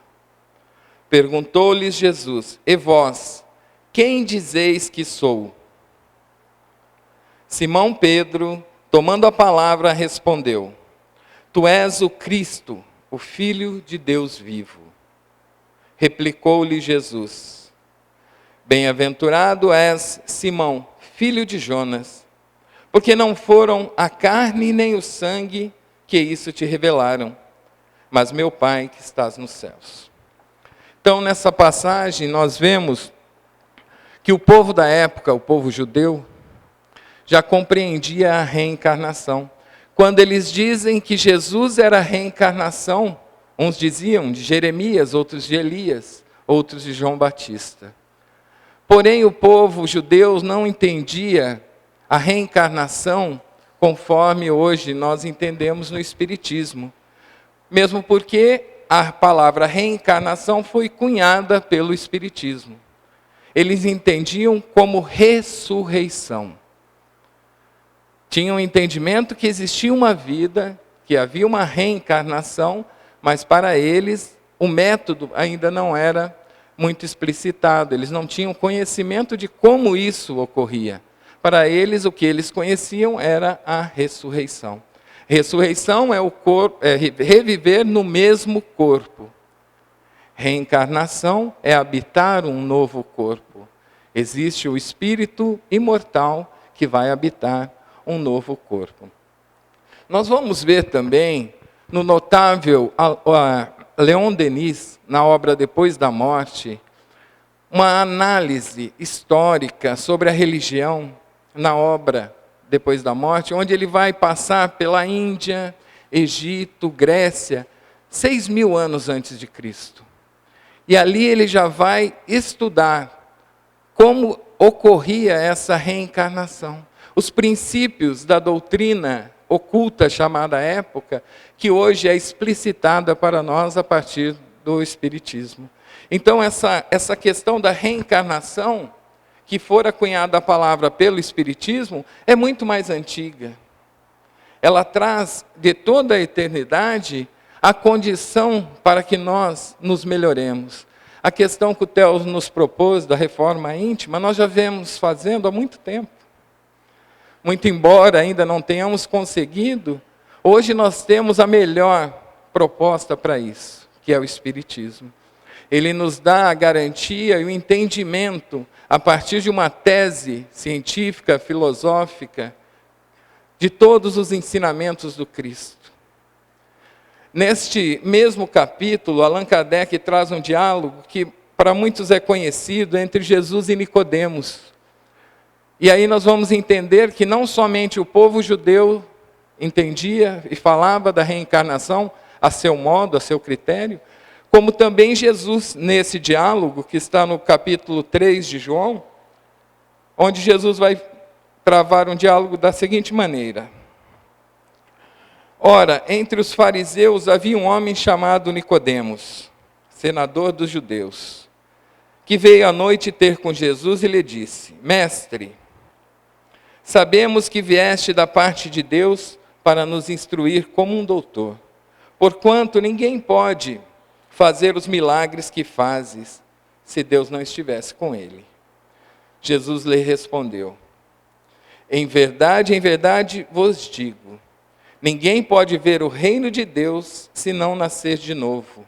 Perguntou-lhes Jesus: e vós, quem dizeis que sou? Simão Pedro, tomando a palavra, respondeu: tu és o Cristo, o Filho de Deus vivo. Replicou-lhe Jesus: bem-aventurado és, Simão, filho de Jonas, porque não foram a carne nem o sangue que isso te revelaram, mas meu Pai que estás nos céus. Então, nessa passagem, nós vemos que o povo da época, o povo judeu, já compreendia a reencarnação. Quando eles dizem que Jesus era a reencarnação, uns diziam de Jeremias, outros de Elias, outros de João Batista. Porém, o povo judeu não entendia a reencarnação conforme hoje nós entendemos no Espiritismo. Mesmo porque a palavra reencarnação foi cunhada pelo Espiritismo. Eles entendiam como ressurreição. Tinham um entendimento que existia uma vida, que havia uma reencarnação, mas para eles o método ainda não era muito explicitado. Eles não tinham conhecimento de como isso ocorria. Para eles, o que eles conheciam era a ressurreição. Ressurreição é o corpo, é reviver no mesmo corpo. Reencarnação é habitar um novo corpo. Existe o espírito imortal que vai habitar um novo corpo. Nós vamos ver também no notável Leon Denis, na obra Depois da Morte, uma análise histórica sobre a religião na obra Depois da Morte, onde ele vai passar pela Índia, Egito, Grécia, 6.000 anos antes de Cristo. E ali ele já vai estudar como ocorria essa reencarnação. Os princípios da doutrina oculta chamada época, que hoje é explicitada para nós a partir do Espiritismo. Então essa questão da reencarnação, que fora cunhada a palavra pelo Espiritismo, é muito mais antiga. Ela traz de toda a eternidade a condição para que nós nos melhoremos. A questão que o Theo nos propôs da reforma íntima, nós já vemos fazendo há muito tempo. Muito embora ainda não tenhamos conseguido, hoje nós temos a melhor proposta para isso, que é o Espiritismo. Ele nos dá a garantia e o entendimento, a partir de uma tese científica, filosófica, de todos os ensinamentos do Cristo. Neste mesmo capítulo, Allan Kardec traz um diálogo que para muitos é conhecido entre Jesus e Nicodemos. E aí nós vamos entender que não somente o povo judeu entendia e falava da reencarnação a seu modo, a seu critério, como também Jesus, nesse diálogo, que está no capítulo 3 de João, onde Jesus vai travar um diálogo da seguinte maneira: ora, entre os fariseus havia um homem chamado Nicodemos, senador dos judeus, que veio à noite ter com Jesus e lhe disse: Mestre, sabemos que vieste da parte de Deus para nos instruir como um doutor, porquanto ninguém pode fazer os milagres que fazes se Deus não estivesse com ele. Jesus lhe respondeu: em verdade vos digo, ninguém pode ver o reino de Deus se não nascer de novo.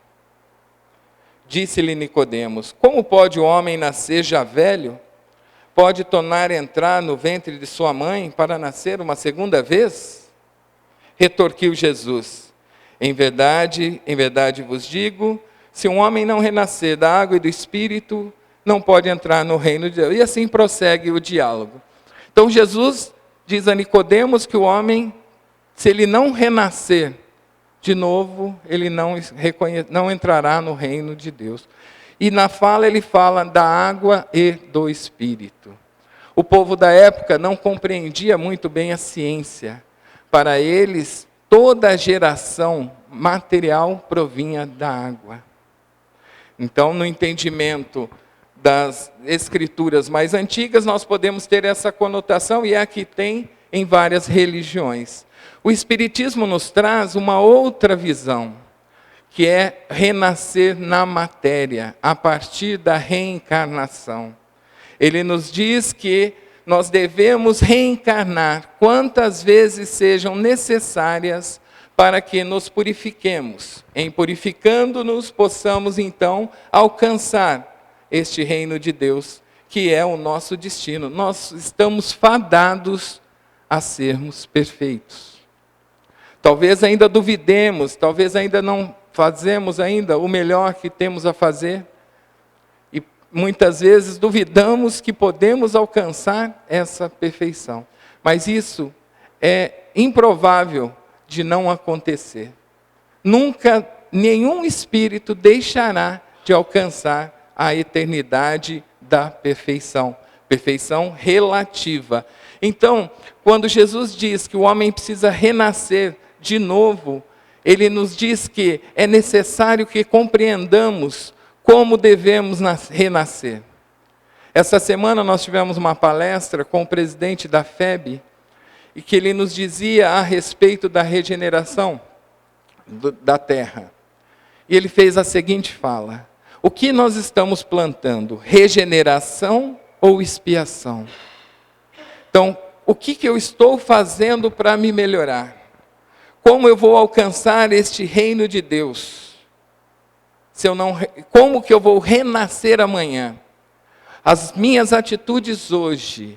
Disse-lhe Nicodemos: como pode o homem nascer já velho? Pode tornar a entrar no ventre de sua mãe para nascer uma segunda vez? Retorquiu Jesus: em verdade vos digo, se um homem não renascer da água e do Espírito, não pode entrar no reino de Deus. E assim prossegue o diálogo. Então Jesus diz a Nicodemos que o homem, se ele não renascer de novo, ele não entrará no reino de Deus. E na fala ele fala da água e do Espírito. O povo da época não compreendia muito bem a ciência. Para eles, toda a geração material provinha da água. Então, no entendimento das escrituras mais antigas, nós podemos ter essa conotação, e é a que tem em várias religiões. O Espiritismo nos traz uma outra visão, que é renascer na matéria, a partir da reencarnação. Ele nos diz que nós devemos reencarnar quantas vezes sejam necessárias para que nos purifiquemos. Em purificando-nos, possamos então alcançar este reino de Deus, que é o nosso destino. Nós estamos fadados a sermos perfeitos. Talvez ainda duvidemos, talvez ainda não fazemos ainda o melhor que temos a fazer. E muitas vezes duvidamos que podemos alcançar essa perfeição. Mas isso é improvável de não acontecer. Nunca nenhum espírito deixará de alcançar a eternidade da perfeição. Perfeição relativa. Então, quando Jesus diz que o homem precisa renascer de novo, ele nos diz que é necessário que compreendamos como devemos renascer. Essa semana nós tivemos uma palestra com o presidente da FEB, e que ele nos dizia a respeito da regeneração da terra. E ele fez a seguinte fala: o que nós estamos plantando? Regeneração ou expiação? Então, o que eu estou fazendo para me melhorar? Como eu vou alcançar este reino de Deus? Como que eu vou renascer amanhã? As minhas atitudes hoje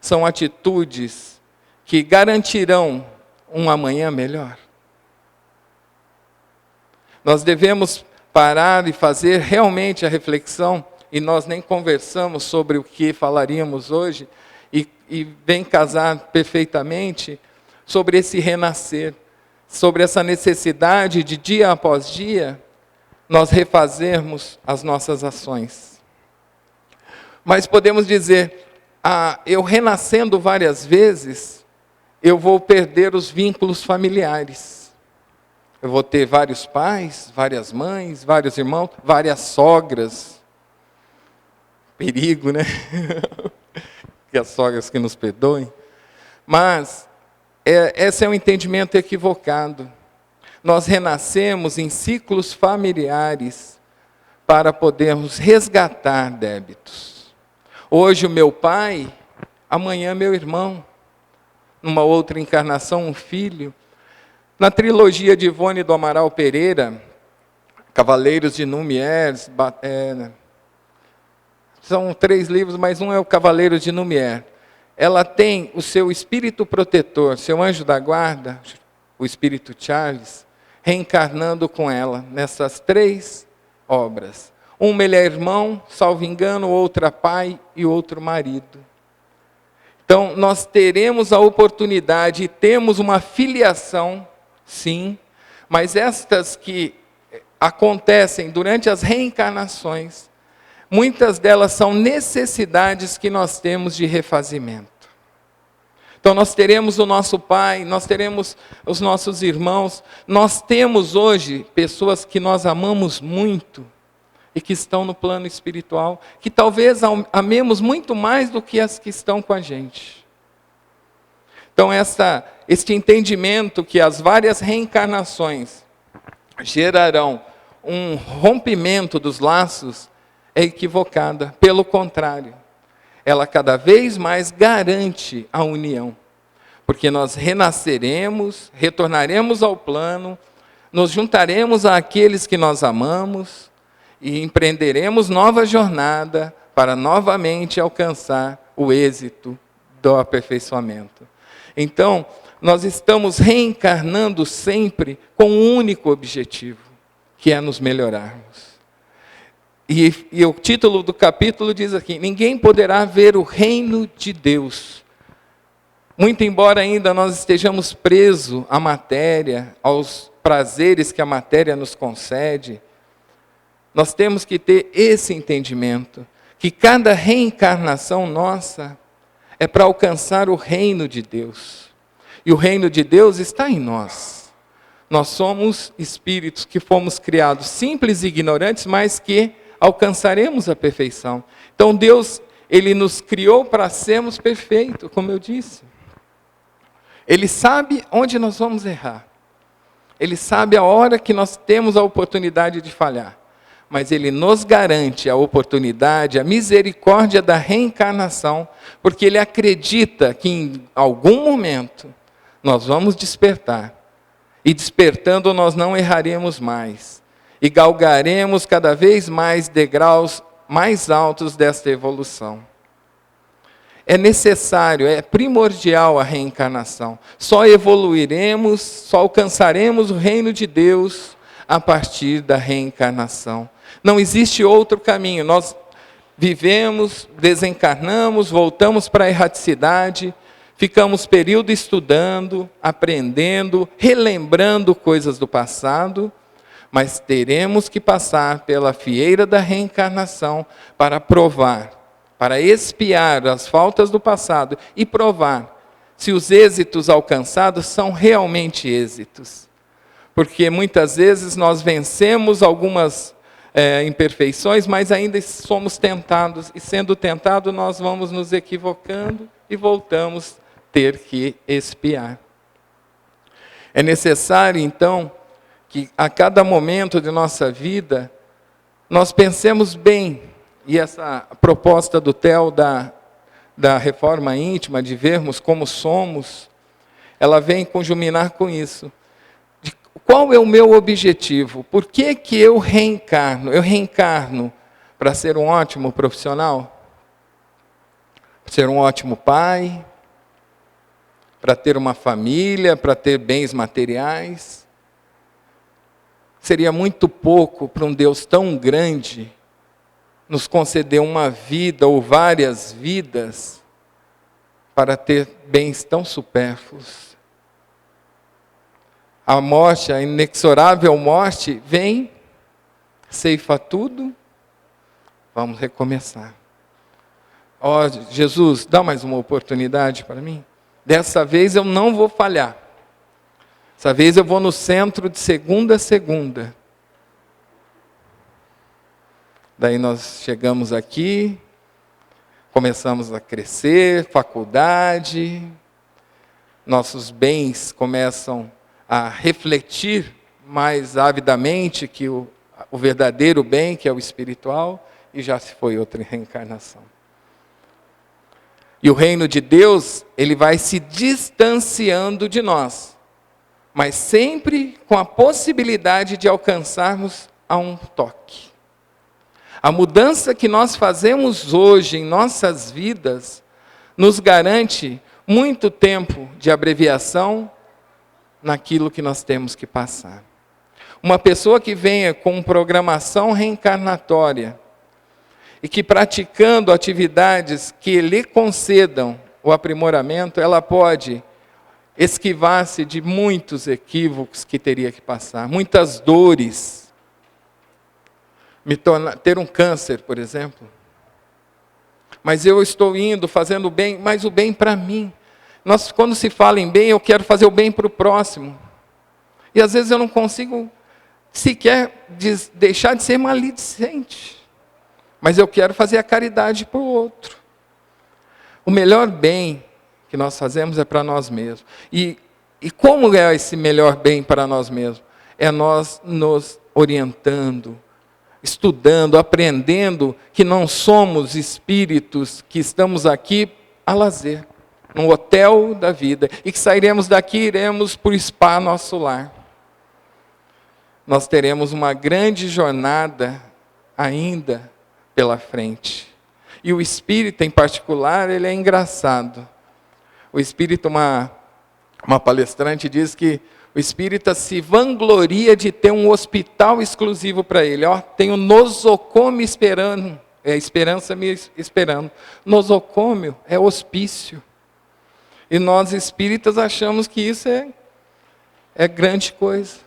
são atitudes que garantirão um amanhã melhor. Nós devemos parar e fazer realmente a reflexão, e nós nem conversamos sobre o que falaríamos hoje, e vem casar perfeitamente sobre esse renascer, sobre essa necessidade de dia após dia, nós refazermos as nossas ações. Mas podemos dizer, eu renascendo várias vezes, eu vou perder os vínculos familiares. Eu vou ter vários pais, várias mães, vários irmãos, várias sogras. Perigo, né? Que as sogras que nos perdoem. Mas esse é um entendimento equivocado. Nós renascemos em ciclos familiares para podermos resgatar débitos. Hoje o meu pai, amanhã meu irmão. Numa outra encarnação, um filho. Na trilogia de Ivone do Amaral Pereira, Cavaleiros de Lumière, são 3 livros, mas um é o Cavaleiros de Lumière. Ela tem o seu espírito protetor, seu anjo da guarda, o espírito Charles, reencarnando com ela nessas 3 obras. Ele é irmão, salvo engano, outro é pai e outro marido. Então, nós teremos a oportunidade e temos uma filiação, sim, mas estas que acontecem durante as reencarnações, muitas delas são necessidades que nós temos de refazimento. Então, nós teremos o nosso pai, nós teremos os nossos irmãos, nós temos hoje pessoas que nós amamos muito, e que estão no plano espiritual, que talvez amemos muito mais do que as que estão com a gente. Então, este entendimento que as várias reencarnações gerarão um rompimento dos laços é equivocada. Pelo contrário, ela cada vez mais garante a união. Porque nós renasceremos, retornaremos ao plano, nos juntaremos àqueles que nós amamos e empreenderemos nova jornada para novamente alcançar o êxito do aperfeiçoamento. Então, nós estamos reencarnando sempre com um único objetivo, que é nos melhorarmos. E o título do capítulo diz aqui: ninguém poderá ver o reino de Deus. Muito embora ainda nós estejamos presos à matéria, aos prazeres que a matéria nos concede, nós temos que ter esse entendimento, que cada reencarnação nossa é para alcançar o reino de Deus. E o reino de Deus está em nós. Nós somos espíritos que fomos criados simples e ignorantes, mas que alcançaremos a perfeição. Então Deus, Ele nos criou para sermos perfeitos, como eu disse. Ele sabe onde nós vamos errar. Ele sabe a hora que nós temos a oportunidade de falhar. Mas Ele nos garante a oportunidade, a misericórdia da reencarnação, porque Ele acredita que em algum momento nós vamos despertar. E despertando nós não erraremos mais. E galgaremos cada vez mais degraus mais altos desta evolução. É necessário, é primordial a reencarnação. Só evoluiremos, só alcançaremos o reino de Deus a partir da reencarnação. Não existe outro caminho. Nós vivemos, desencarnamos, voltamos para a erraticidade, ficamos período estudando, aprendendo, relembrando coisas do passado, mas teremos que passar pela fieira da reencarnação para provar, para expiar as faltas do passado e provar se os êxitos alcançados são realmente êxitos. Porque muitas vezes nós vencemos algumas imperfeições, mas ainda somos tentados, e sendo tentados nós vamos nos equivocando e voltamos a ter que expiar. É necessário, então, que a cada momento de nossa vida, nós pensemos bem, e essa proposta do TEL da reforma íntima, de vermos como somos, ela vem conjuminar com isso. Qual é o meu objetivo? Por que que eu reencarno? Eu reencarno para ser um ótimo profissional? Para ser um ótimo pai? Para ter uma família? Para ter bens materiais? Seria muito pouco para um Deus tão grande nos conceder uma vida ou várias vidas para ter bens tão supérfluos. A morte, a inexorável morte, vem, ceifa tudo, vamos recomeçar. Ó, Jesus, dá mais uma oportunidade para mim. Dessa vez eu não vou falhar. Dessa vez eu vou no centro de segunda a segunda. Daí nós chegamos aqui, começamos a crescer, faculdade, nossos bens começam a refletir mais avidamente que o verdadeiro bem, que é o espiritual, e já se foi outra reencarnação. E o reino de Deus, ele vai se distanciando de nós, mas sempre com a possibilidade de alcançarmos a um toque. A mudança que nós fazemos hoje em nossas vidas nos garante muito tempo de abreviação naquilo que nós temos que passar. Uma pessoa que venha com programação reencarnatória e que praticando atividades que lhe concedam o aprimoramento, ela pode esquivar-se de muitos equívocos que teria que passar, muitas dores. Ter um câncer, por exemplo. Mas eu estou indo, fazendo o bem, mas o bem para mim. Quando se fala em bem, eu quero fazer o bem para o próximo. E às vezes eu não consigo sequer deixar de ser maledicente. Mas eu quero fazer a caridade para o outro. O melhor bem que nós fazemos é para nós mesmos. E como é esse melhor bem para nós mesmos? É nós nos orientando, estudando, aprendendo que não somos espíritos que estamos aqui a lazer, no hotel da vida, e que sairemos daqui e iremos para o spa nosso lar. Nós teremos uma grande jornada ainda pela frente. E o espírita, em particular, ele é engraçado. O espírita, uma palestrante diz que o espírita se vangloria de ter um hospital exclusivo para ele. Tem o nosocômio esperando, a esperança me esperando. Nosocômio é hospício. E nós espíritas achamos que isso é grande coisa.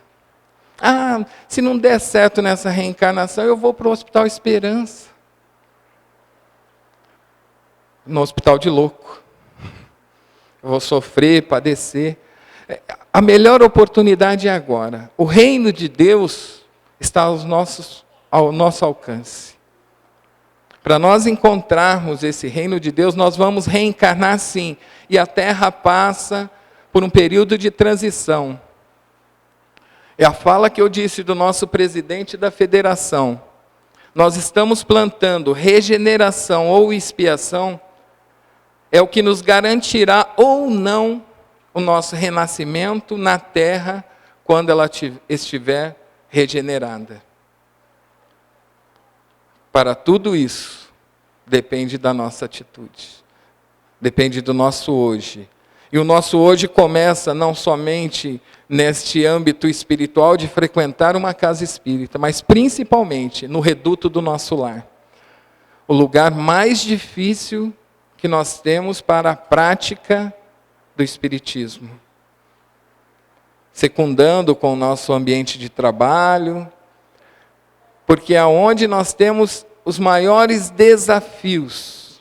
Se não der certo nessa reencarnação, eu vou para o Hospital Esperança. No hospital de louco. Eu vou sofrer, padecer. A melhor oportunidade é agora. O reino de Deus está ao nosso alcance. Para nós encontrarmos esse reino de Deus, nós vamos reencarnar sim. E a Terra passa por um período de transição. É a fala que eu disse do nosso presidente da federação. Nós estamos plantando regeneração ou expiação, é o que nos garantirá ou não o nosso renascimento na Terra quando ela estiver regenerada. Para tudo isso, depende da nossa atitude. Depende do nosso hoje. E o nosso hoje começa não somente neste âmbito espiritual de frequentar uma casa espírita, mas principalmente no reduto do nosso lar. O lugar mais difícil que nós temos para a prática do espiritismo. Secundando com o nosso ambiente de trabalho, porque é onde nós temos os maiores desafios,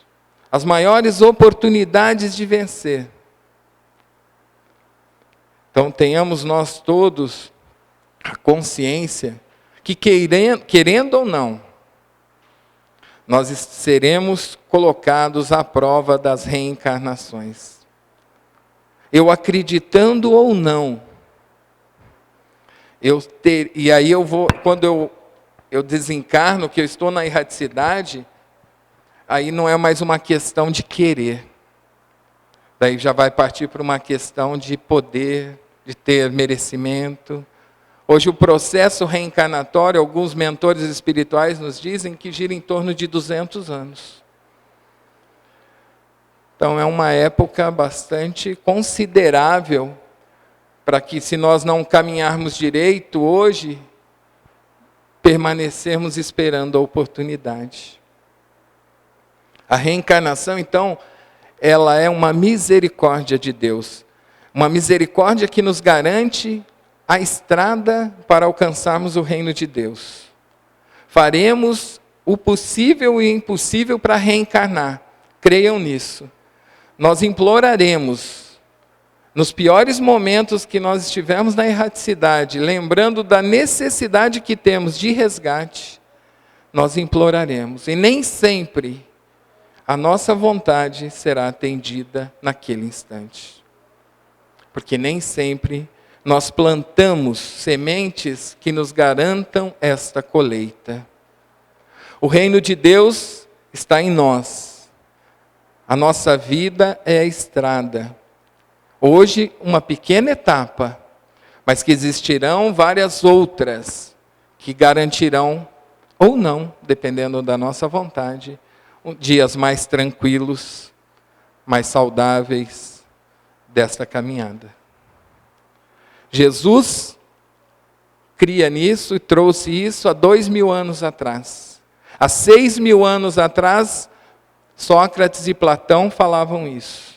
as maiores oportunidades de vencer. Então, tenhamos nós todos a consciência que, querendo ou não, nós seremos colocados à prova das reencarnações. Eu acreditando ou não, e aí quando eu desencarno, que eu estou na erraticidade, aí não é mais uma questão de querer. Daí já vai partir para uma questão de poder, de ter merecimento. Hoje o processo reencarnatório, alguns mentores espirituais nos dizem que gira em torno de 200 anos. Então é uma época bastante considerável para que, se nós não caminharmos direito hoje, permanecermos esperando a oportunidade. A reencarnação, então, ela é uma misericórdia de Deus. Uma misericórdia que nos garante a estrada para alcançarmos o reino de Deus. Faremos o possível e o impossível para reencarnar. Creiam nisso. Nós imploraremos, nos piores momentos que nós estivermos na erraticidade, lembrando da necessidade que temos de resgate, nós imploraremos. E nem sempre a nossa vontade será atendida naquele instante. Porque nem sempre nós plantamos sementes que nos garantam esta colheita. O reino de Deus está em nós. A nossa vida é a estrada. Hoje, uma pequena etapa, mas que existirão várias outras que garantirão, ou não, dependendo da nossa vontade, dias mais tranquilos, mais saudáveis desta caminhada. Jesus cria nisso e trouxe isso há 2000 anos atrás. Há 6.000 anos atrás, Sócrates e Platão falavam isso.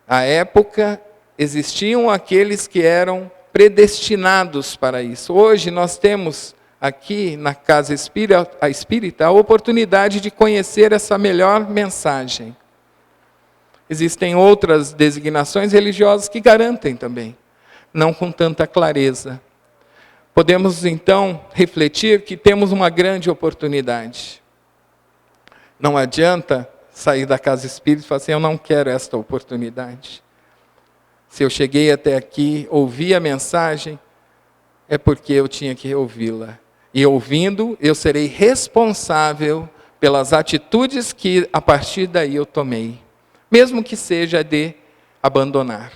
À época, existiam aqueles que eram predestinados para isso. Hoje nós temos aqui na Casa Espírita a oportunidade de conhecer essa melhor mensagem. Existem outras designações religiosas que garantem também, não com tanta clareza, podemos então refletir que temos uma grande oportunidade. Não adianta sair da casa espírita e falar assim, eu não quero esta oportunidade. Se eu cheguei até aqui, ouvi a mensagem, é porque eu tinha que ouvi-la. E ouvindo, eu serei responsável pelas atitudes que a partir daí eu tomei. Mesmo que seja de abandonar.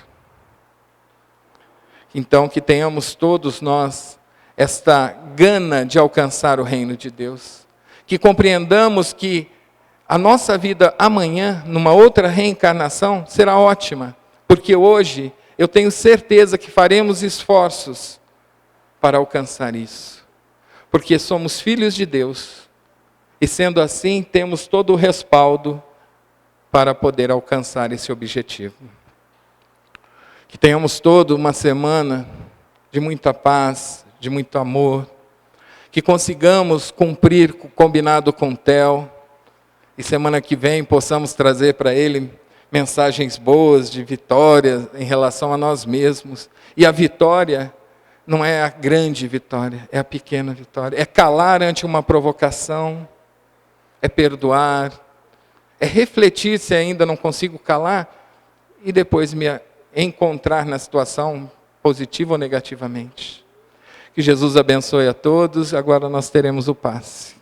Então, que tenhamos todos nós esta gana de alcançar o reino de Deus. Que compreendamos que a nossa vida amanhã, numa outra reencarnação, será ótima. Porque hoje, eu tenho certeza que faremos esforços para alcançar isso. Porque somos filhos de Deus. E sendo assim, temos todo o respaldo para poder alcançar esse objetivo. Que tenhamos toda uma semana de muita paz, de muito amor. Que consigamos cumprir o combinado com o Theo. E semana que vem possamos trazer para ele mensagens boas de vitória em relação a nós mesmos. E a vitória não é a grande vitória, é a pequena vitória. É calar ante uma provocação, é perdoar, é refletir se ainda não consigo calar e depois me encontrar na situação positiva ou negativamente. Que Jesus abençoe a todos. Agora nós teremos o passe.